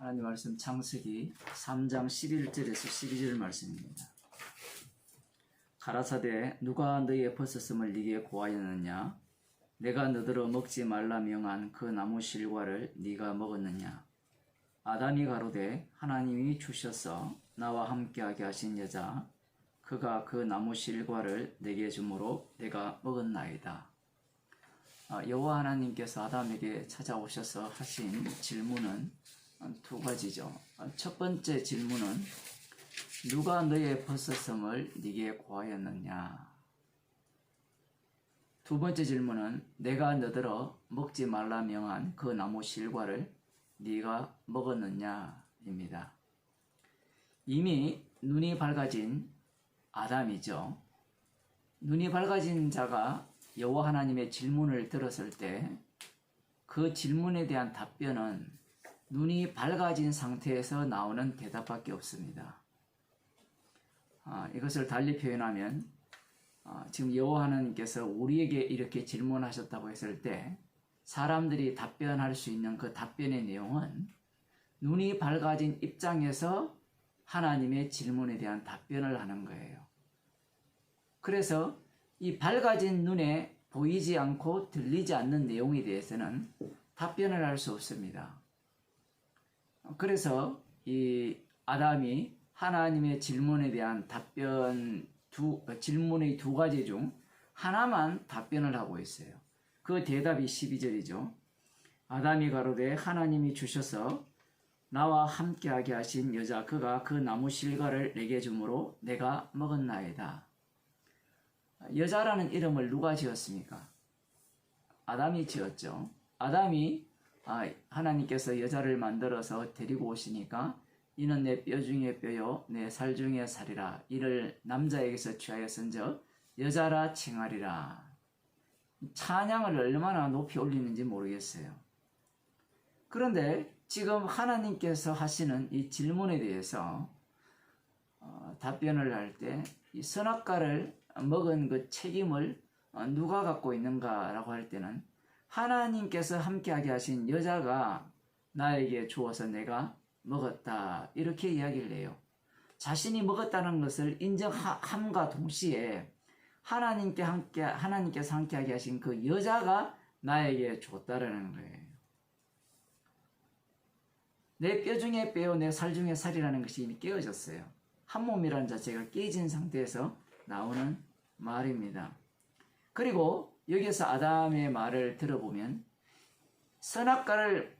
하나님 말씀 창세기 3장 11절에서 12절 말씀입니다. 가라사대 누가 너희의 벗었음을 네게 고하였느냐? 내가 너더러 먹지 말라 명한 그 나무 실과를 네가 먹었느냐? 아담이 가로되 하나님이 주셔서 나와 함께하게 하신 여자 그가 그 나무 실과를 내게 주므로 내가 먹었나이다. 여호와 하나님께서 아담에게 찾아오셔서 하신 질문은 두 가지죠. 첫 번째 질문은 누가 너의 벗었음을 네게 고하였느냐? 두 번째 질문은 내가 너더러 먹지 말라 명한 그 나무 실과를 네가 먹었느냐입니다. 이미 눈이 밝아진 아담이죠. 눈이 밝아진 자가 여호와 하나님의 질문을 들었을 때 그 질문에 대한 답변은 눈이 밝아진 상태에서 나오는 대답밖에 없습니다. 이것을 달리 표현하면 지금 여호와 하나님께서 우리에게 이렇게 질문하셨다고 했을 때 사람들이 답변할 수 있는 그 답변의 내용은 눈이 밝아진 입장에서 하나님의 질문에 대한 답변을 하는 거예요. 그래서 이 밝아진 눈에 보이지 않고 들리지 않는 내용에 대해서는 답변을 할 수 없습니다. 그래서 이 아담이 하나님의 질문에 대한 질문의 두 가지 중 하나만 답변을 하고 있어요. 그 대답이 12절이죠. 아담이 가로되 하나님이 주셔서 나와 함께하게 하신 여자 그가 그 나무 실과를 내게 주므로 내가 먹었나이다. 여자라는 이름을 누가 지었습니까? 아담이 지었죠. 아담이 하나님께서 여자를 만들어서 데리고 오시니까 이는 내 뼈 중에 뼈요 내 살 중에 살이라 이를 남자에게서 취하여 쓴적 여자라 칭하리라. 찬양을 얼마나 높이 올리는지 모르겠어요. 그런데 지금 하나님께서 하시는 이 질문에 대해서 답변을 할 때 이 선악과를 먹은 그 책임을 누가 갖고 있는가라고 할 때는 하나님께서 함께하게 하신 여자가 나에게 주어서 내가 먹었다 이렇게 이야기를 해요. 자신이 먹었다는 것을 인정함과 동시에 하나님께서 함께하게 하신 그 여자가 나에게 줬다라는 거예요. 내 뼈 중에 뼈요 내 살 중에 살이라는 것이 이미 깨어졌어요. 한 몸이라는 자체가 깨진 상태에서 나오는 말입니다. 그리고 여기서 아담의 말을 들어보면 선악과를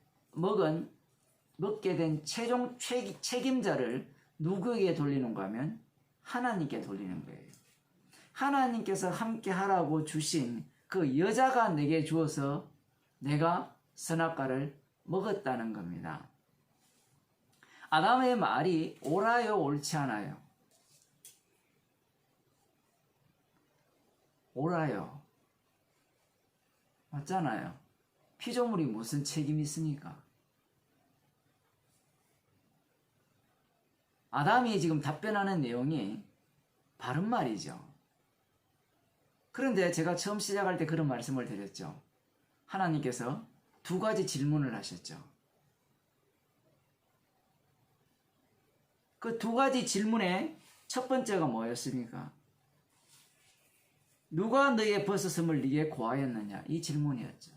먹게 된 최종 책임자를 누구에게 돌리는가 하면 하나님께 돌리는 거예요. 하나님께서 함께 하라고 주신 그 여자가 내게 주어서 내가 선악과를 먹었다는 겁니다. 아담의 말이 옳아요, 옳지 않아요? 옳아요. 맞잖아요. 피조물이 무슨 책임이 있습니까? 아담이 지금 답변하는 내용이 바른 말이죠. 그런데 제가 처음 시작할 때 그런 말씀을 드렸죠. 하나님께서 두 가지 질문을 하셨죠. 그 두 가지 질문의 첫 번째가 뭐였습니까? 누가 너의 벗었음을 네게 고하였느냐? 이 질문이었죠.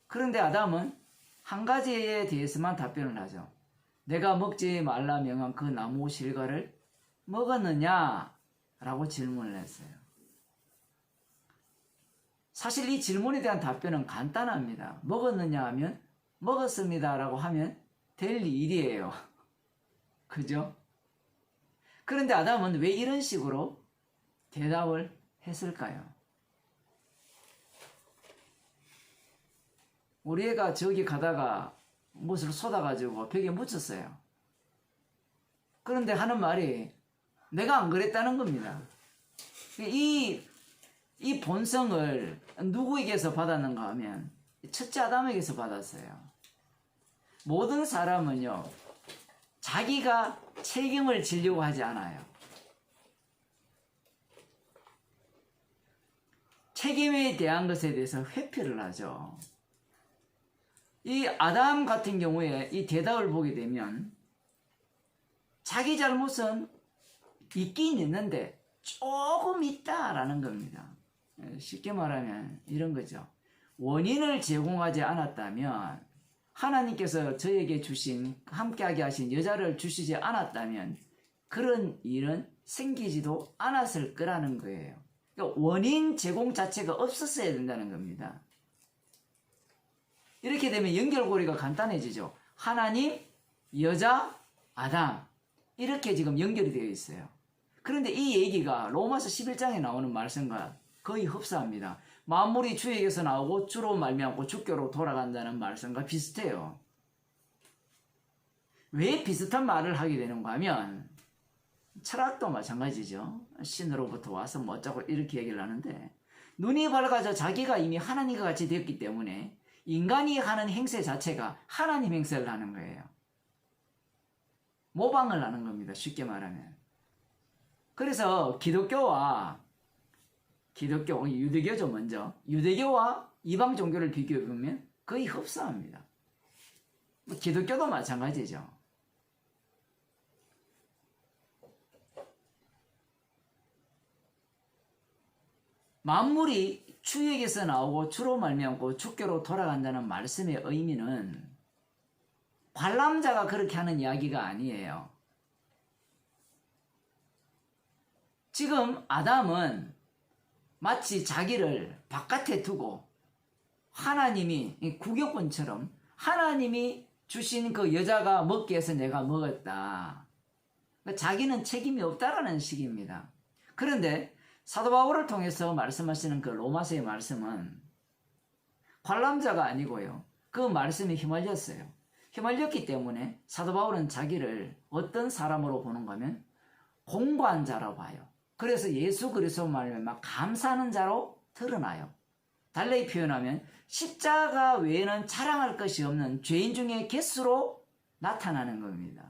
그런데 아담은 한 가지에 대해서만 답변을 하죠. 내가 먹지 말라 명한 그 나무 실과를 먹었느냐? 라고 질문을 했어요. 사실 이 질문에 대한 답변은 간단합니다. 먹었느냐 하면 먹었습니다 라고 하면 될 일이에요. 그죠? 그런데 아담은 왜 이런 식으로 대답을 했을까요? 우리 애가 저기 가다가 무엇을 쏟아가지고 벽에 묻혔어요. 그런데 하는 말이 내가 안 그랬다는 겁니다. 이 본성을 누구에게서 받았는가 하면 첫째 아담에게서 받았어요. 모든 사람은요 자기가 책임을 지려고 하지 않아요. 책임에 대한 것에 대해서 회피를 하죠. 이 아담 같은 경우에 이 대답을 보게 되면 자기 잘못은 있긴 있는데 조금 있다라는 겁니다. 쉽게 말하면 이런 거죠. 원인을 제공하지 않았다면, 하나님께서 저에게 주신, 함께하게 하신 여자를 주시지 않았다면 그런 일은 생기지도 않았을 거라는 거예요. 그러니까 원인 제공 자체가 없었어야 된다는 겁니다. 이렇게 되면 연결고리가 간단해지죠. 하나님, 여자, 아담, 이렇게 지금 연결이 되어 있어요. 그런데 이 얘기가 로마서 11장에 나오는 말씀과 거의 흡사합니다. 만물이 주에게서 나오고 주로 말미암고 주께로 돌아간다는 말씀과 비슷해요. 왜 비슷한 말을 하게 되는가 하면, 철학도 마찬가지죠. 신으로부터 와서 뭐 어쩌고 이렇게 얘기를 하는데, 눈이 밝아져 자기가 이미 하나님과 같이 되었기 때문에 인간이 하는 행세 자체가 하나님 행세를 하는 거예요. 모방을 하는 겁니다. 쉽게 말하면. 그래서 유대교죠 먼저. 유대교와 이방 종교를 비교해보면 거의 흡사합니다. 기독교도 마찬가지죠. 만물이 주에게서 나오고 주로 말미암고 주께로 돌아간다는 말씀의 의미는 관람자가 그렇게 하는 이야기가 아니에요. 지금 아담은 마치 자기를 바깥에 두고 하나님이 구격꾼처럼 하나님이 주신 그 여자가 먹게 해서 내가 먹었다. 자기는 책임이 없다라는 식입니다. 그런데 사도 바울을 통해서 말씀하시는 그 로마서의 말씀은 관람자가 아니고요. 그 말씀에 휘말렸어요. 휘말렸기 때문에 사도 바울은 자기를 어떤 사람으로 보는가 하면 공관자라고 봐요. 그래서 예수 그리스도 말미암아 감사하는 자로 드러나요. 달리 표현하면 십자가 외에는 자랑할 것이 없는 죄인 중에 개수로 나타나는 겁니다.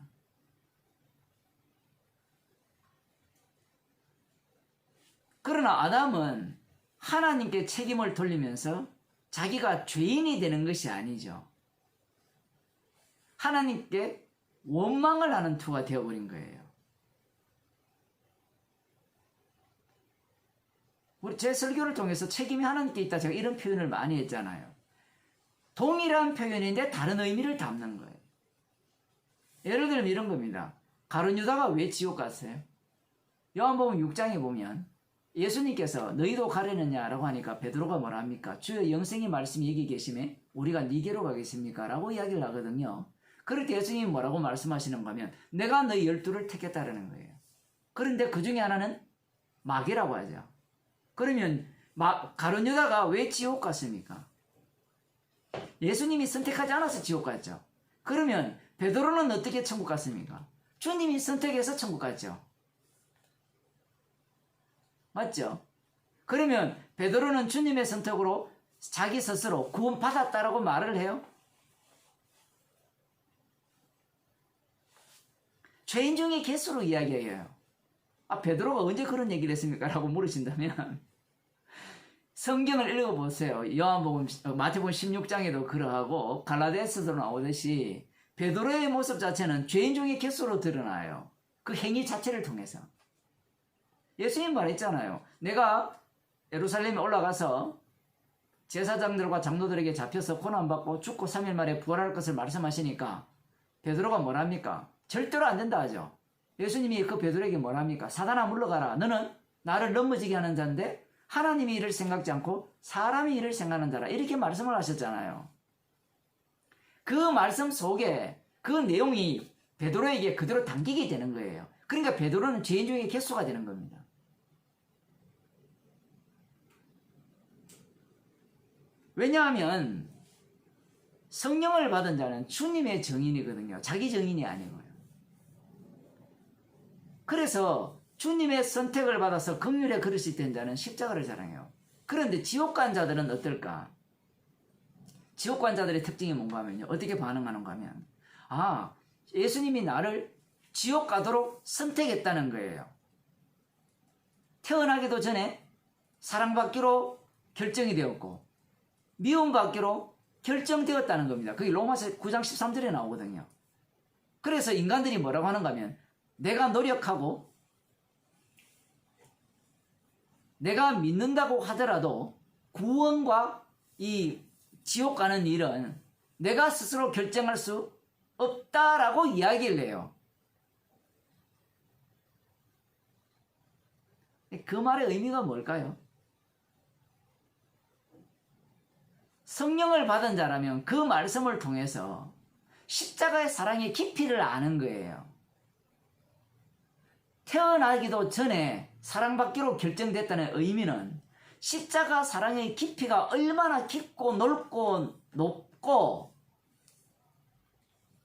그러나 아담은 하나님께 책임을 돌리면서 자기가 죄인이 되는 것이 아니죠. 하나님께 원망을 하는 투가 되어버린 거예요. 제 설교를 통해서 책임이 하나님께 있다, 제가 이런 표현을 많이 했잖아요. 동일한 표현인데 다른 의미를 담는 거예요. 예를 들면 이런 겁니다. 가룟 유다가 왜 지옥 갔어요? 요한복음 6장에 보면 예수님께서 너희도 가려느냐라고 하니까 베드로가 뭐라 합니까? 주의 영생의 말씀이 여기 계심에 우리가 니게로 가겠습니까? 라고 이야기를 하거든요. 그럴 때 예수님이 뭐라고 말씀하시는가 하면 내가 너희 12를 택했다라는 거예요. 그런데 그 중에 하나는 마귀라고 하죠. 그러면 가룟 유다가 왜 지옥 갔습니까? 예수님이 선택하지 않아서 지옥 갔죠. 그러면 베드로는 어떻게 천국 갔습니까? 주님이 선택해서 천국 갔죠. 맞죠? 그러면 베드로는 주님의 선택으로 자기 스스로 구원받았다라고 말을 해요? 죄인 중에 개수로 이야기해요. 베드로가 언제 그런 얘기를 했습니까? 라고 물으신다면 성경을 읽어보세요. 마태복음 16장에도 그러하고 갈라디아서도 나오듯이 베드로의 모습 자체는 죄인 중에 개수로 드러나요. 그 행위 자체를 통해서. 예수님 말했잖아요. 내가 예루살렘에 올라가서 제사장들과 장로들에게 잡혀서 고난받고 죽고 3일 만에 부활할 것을 말씀하시니까 베드로가 뭐랍니까? 절대로 안 된다 하죠. 예수님이 그 베드로에게 뭐랍니까? 사단아 물러가라. 너는 나를 넘어지게 하는 자인데 하나님의 일을 생각지 않고 사람의 일을 생각하는 자라. 이렇게 말씀을 하셨잖아요. 그 말씀 속에 그 내용이 베드로에게 그대로 담기게 되는 거예요. 그러니까 베드로는 죄인 중에 개수가 되는 겁니다. 왜냐하면 성령을 받은 자는 주님의 증인이거든요. 자기 증인이 아니고요. 그래서 주님의 선택을 받아서 긍휼의 그릇이 된 자는 십자가를 자랑해요. 그런데 지옥 간 자들은 어떨까? 지옥 간 자들의 특징이 뭔가 하면요. 어떻게 반응하는가 하면 예수님이 나를 지옥 가도록 선택했다는 거예요. 태어나기도 전에 사랑받기로 결정이 되었고 미움받기로 결정되었다는 겁니다. 그게 로마서 9장 13절에 나오거든요. 그래서 인간들이 뭐라고 하는가 하면 내가 노력하고 내가 믿는다고 하더라도 구원과 이 지옥 가는 일은 내가 스스로 결정할 수 없다라고 이야기를 해요. 그 말의 의미가 뭘까요? 성령을 받은 자라면 그 말씀을 통해서 십자가의 사랑의 깊이를 아는 거예요. 태어나기도 전에 사랑받기로 결정됐다는 의미는 십자가 사랑의 깊이가 얼마나 깊고 넓고 높고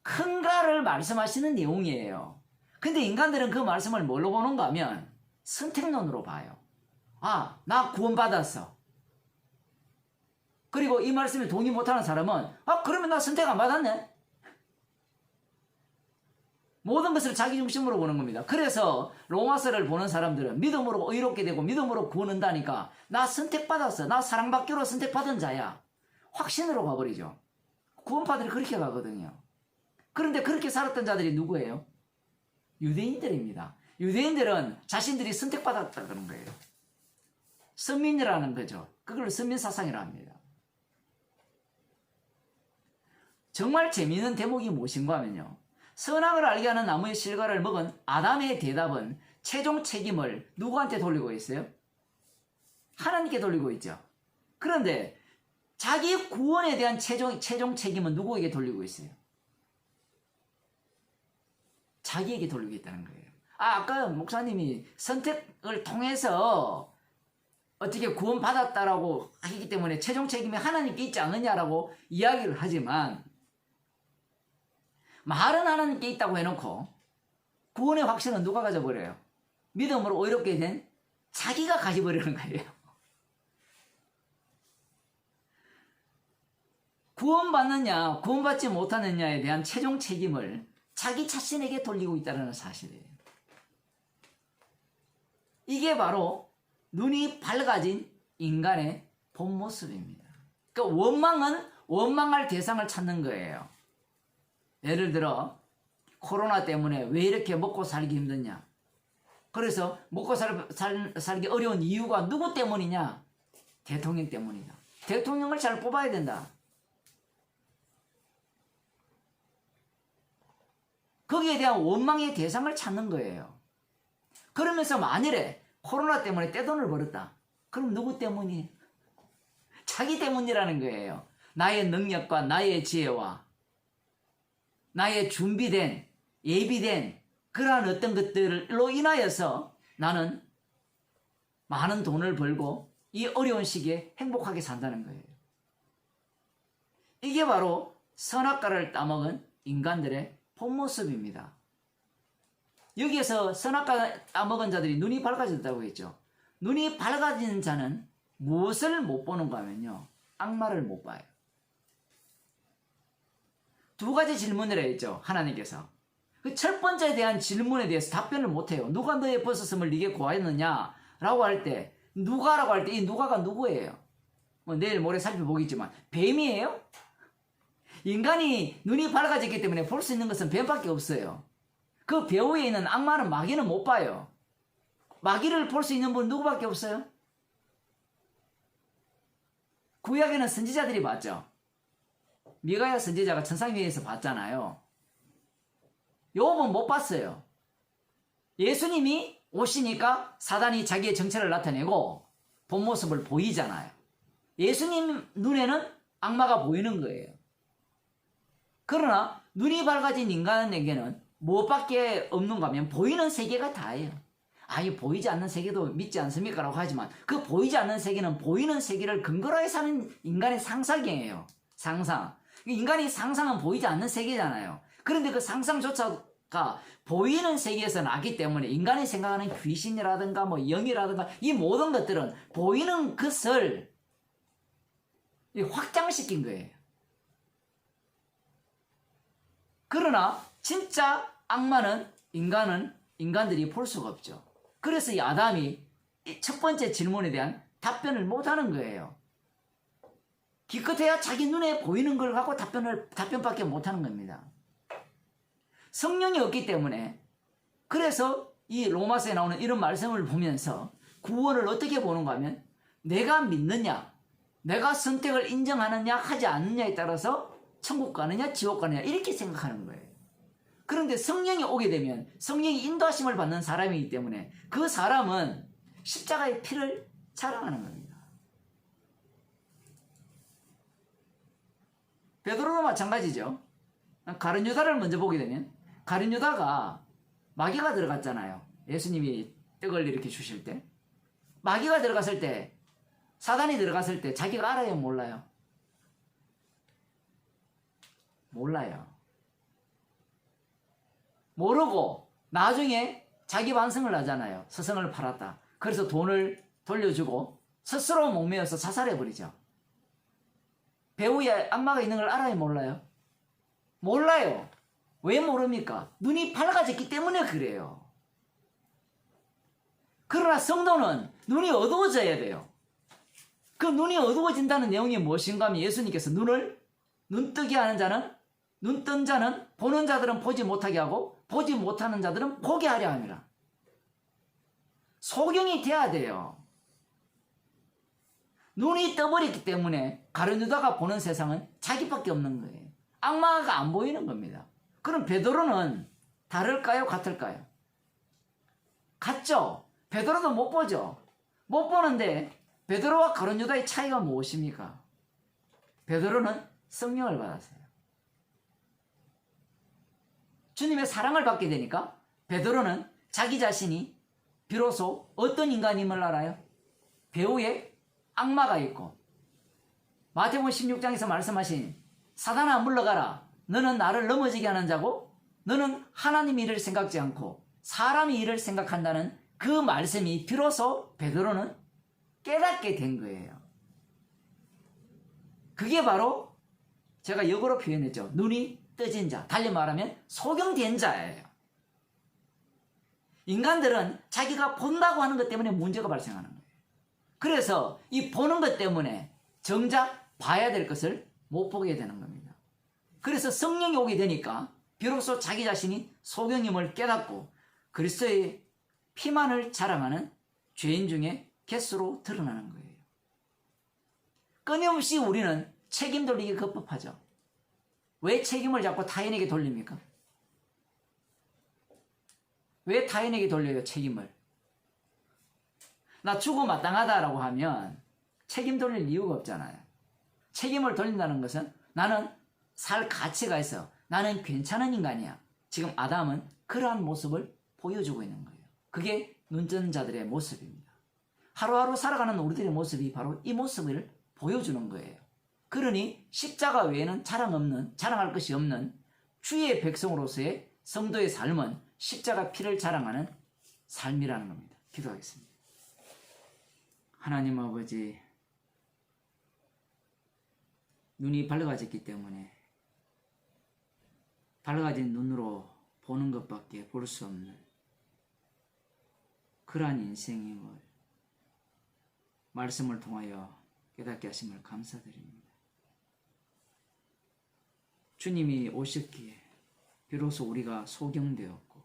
큰가를 말씀하시는 내용이에요. 근데 인간들은 그 말씀을 뭘로 보는가 하면 선택론으로 봐요. 아, 나 구원받았어. 그리고 이 말씀에 동의 못하는 사람은 아, 그러면 나 선택 안 받았네. 모든 것을 자기 중심으로 보는 겁니다. 그래서 로마서를 보는 사람들은 믿음으로 의롭게 되고 믿음으로 구원 얻다니까 나 선택받았어. 나 사랑받기로 선택받은 자야. 확신으로 가버리죠. 구원파들이 그렇게 가거든요. 그런데 그렇게 살았던 자들이 누구예요? 유대인들입니다. 유대인들은 자신들이 선택받았다 그런 거예요. 선민이라는 거죠. 그걸 선민사상이라 합니다. 정말 재미있는 대목이 무엇인가 하면요. 선악을 알게 하는 나무의 실과를 먹은 아담의 대답은 최종 책임을 누구한테 돌리고 있어요? 하나님께 돌리고 있죠. 그런데 자기 구원에 대한 최종 책임은 누구에게 돌리고 있어요? 자기에게 돌리고 있다는 거예요. 아까 목사님이 선택을 통해서 어떻게 구원받았다라고 하기 때문에 최종 책임이 하나님께 있지 않느냐라고 이야기를 하지만 말은 하나님께 있다고 해놓고 구원의 확신은 누가 가져버려요? 믿음으로 의롭게 된 자기가 가져버리는 거예요. 구원받느냐 구원받지 못하느냐에 대한 최종 책임을 자기 자신에게 돌리고 있다는 사실이에요. 이게 바로 눈이 밝아진 인간의 본 모습입니다. 그러니까 원망은 원망할 대상을 찾는 거예요. 예를 들어 코로나 때문에 왜 이렇게 먹고 살기 힘드냐. 그래서 먹고 살기 어려운 이유가 누구 때문이냐. 대통령 때문이다. 대통령을 잘 뽑아야 된다. 거기에 대한 원망의 대상을 찾는 거예요. 그러면서 만일에 코로나 때문에 떼돈을 벌었다. 그럼 누구 때문이? 자기 때문이라는 거예요. 나의 능력과 나의 지혜와 나의 준비된 예비된 그러한 어떤 것들로 인하여서 나는 많은 돈을 벌고 이 어려운 시기에 행복하게 산다는 거예요. 이게 바로 선악과를 따먹은 인간들의 본 모습입니다. 여기에서 선악과 따먹은 자들이 눈이 밝아졌다고 했죠. 눈이 밝아진 자는 무엇을 못 보는가 하면요. 악마를 못 봐요. 두 가지 질문을 했죠. 하나님께서. 그 첫 번째에 대한 질문에 대해서 답변을 못해요. 누가 너의 벗었음을 네게 고하였느냐? 라고 할 때 누가라고 할 때 이 누가가 누구예요? 뭐 내일 모레 살펴보겠지만 뱀이에요? 인간이 눈이 밝아졌기 때문에 볼 수 있는 것은 뱀밖에 없어요. 그 배후에 있는 악마는 마귀는 못 봐요. 마귀를 볼 수 있는 분은 누구밖에 없어요? 구약에는 선지자들이 봤죠. 미가야 선지자가 천상 위에서 봤잖아요. 욥은 못 봤어요. 예수님이 오시니까 사단이 자기의 정체를 나타내고 본 모습을 보이잖아요. 예수님 눈에는 악마가 보이는 거예요. 그러나 눈이 밝아진 인간에게는 무엇밖에 없는가 하면 보이는 세계가 다예요. 아니 보이지 않는 세계도 믿지 않습니까? 라고 하지만 그 보이지 않는 세계는 보이는 세계를 근거로 해 사는 인간의 상상이에요. 상상. 인간이 상상은 보이지 않는 세계잖아요. 그런데 그 상상조차가 보이는 세계에서 나기 때문에 인간이 생각하는 귀신이라든가 뭐 영이라든가 이 모든 것들은 보이는 것을 확장시킨 거예요. 그러나 진짜 악마는 인간들이 볼 수가 없죠. 그래서 이 아담이 첫 번째 질문에 대한 답변을 못하는 거예요. 기껏해야 자기 눈에 보이는 걸 갖고 답변밖에 못하는 겁니다. 성령이 없기 때문에. 그래서 이 로마서에 나오는 이런 말씀을 보면서 구원을 어떻게 보는가 하면 내가 믿느냐, 내가 선택을 인정하느냐 하지 않느냐에 따라서 천국 가느냐 지옥 가느냐 이렇게 생각하는 거예요. 그런데 성령이 오게 되면 성령이 인도하심을 받는 사람이기 때문에 그 사람은 십자가의 피를 자랑하는 겁니다. 베드로도 마찬가지죠. 가룟 유다를 먼저 보게 되면 가룟 유다가 마귀가 들어갔잖아요. 예수님이 떡을 이렇게 주실 때 마귀가 들어갔을 때, 사단이 들어갔을 때 자기가 알아요 몰라요? 몰라요. 모르고 나중에 자기 반성을 하잖아요. 스승을 팔았다. 그래서 돈을 돌려주고 스스로 목매어서 자살해버리죠. 배후에 악마가 있는 걸 알아요 몰라요? 몰라요. 왜 모릅니까? 눈이 밝아졌기 때문에 그래요. 그러나 성도는 눈이 어두워져야 돼요. 그 눈이 어두워진다는 내용이 무엇인가 하면 예수님께서 눈뜨게 하는 자는, 눈뜬 자는 보는 자들은 보지 못하게 하고 보지 못하는 자들은 보게 하려 합니다. 소경이 돼야 돼요. 눈이 떠버렸기 때문에 가룟 유다가 보는 세상은 자기밖에 없는 거예요. 악마가 안 보이는 겁니다. 그럼 베드로는 다를까요? 같을까요? 같죠? 베드로도 못 보죠. 못 보는데 베드로와 가룟 유다의 차이가 무엇입니까? 베드로는 성령을 받았어요. 주님의 사랑을 받게 되니까 베드로는 자기 자신이 비로소 어떤 인간임을 알아요? 배후에 악마가 있고 마태복음 16장에서 말씀하신 사단아 물러가라. 너는 나를 넘어지게 하는 자고 너는 하나님 일을 생각지 않고 사람의 일을 생각한다는 그 말씀이 비로소 베드로는 깨닫게 된 거예요. 그게 바로 제가 역으로 표현했죠. 눈이 떠진 자, 달리 말하면 소경된 자예요. 인간들은 자기가 본다고 하는 것 때문에 문제가 발생하는 거예요. 그래서 이 보는 것 때문에 정작 봐야 될 것을 못 보게 되는 겁니다. 그래서 성령이 오게 되니까 비로소 자기 자신이 소경임을 깨닫고 그리스도의 피만을 자랑하는 죄인 중에 개수로 드러나는 거예요. 끊임없이 우리는 책임 돌리기 급급하죠. 왜 책임을 자꾸 타인에게 돌립니까? 왜 타인에게 돌려요, 책임을? 나 주고 마땅하다라고 하면 책임 돌릴 이유가 없잖아요. 책임을 돌린다는 것은 나는 살 가치가 있어. 나는 괜찮은 인간이야. 지금 아담은 그러한 모습을 보여주고 있는 거예요. 그게 눈뜬 자들의 모습입니다. 하루하루 살아가는 우리들의 모습이 바로 이 모습을 보여주는 거예요. 그러니 십자가 외에는 자랑할 것이 없는 주의 백성으로서의 성도의 삶은 십자가 피를 자랑하는 삶이라는 겁니다. 기도하겠습니다. 하나님 아버지, 눈이 밝아졌기 때문에 밝아진 눈으로 보는 것밖에 볼 수 없는 그러한 인생임을 말씀을 통하여 깨닫게 하심을 감사드립니다. 주님이 오셨기에 비로소 우리가 소경되었고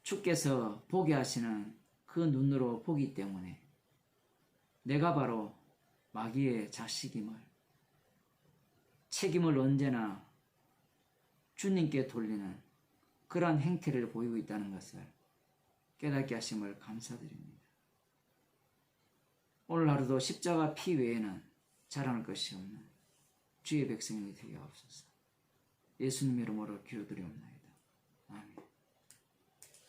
주께서 보게 하시는 그 눈으로 보기 때문에 내가 바로 마귀의 자식임을, 책임을 언제나 주님께 돌리는 그러한 행태를 보이고 있다는 것을 깨닫게 하심을 감사드립니다. 오늘 하루도 십자가 피 외에는 자랑할 것이 없는 주의 백성이 되게 하옵소서. 예수님 이름으로 기도드리옵나이다. 아멘.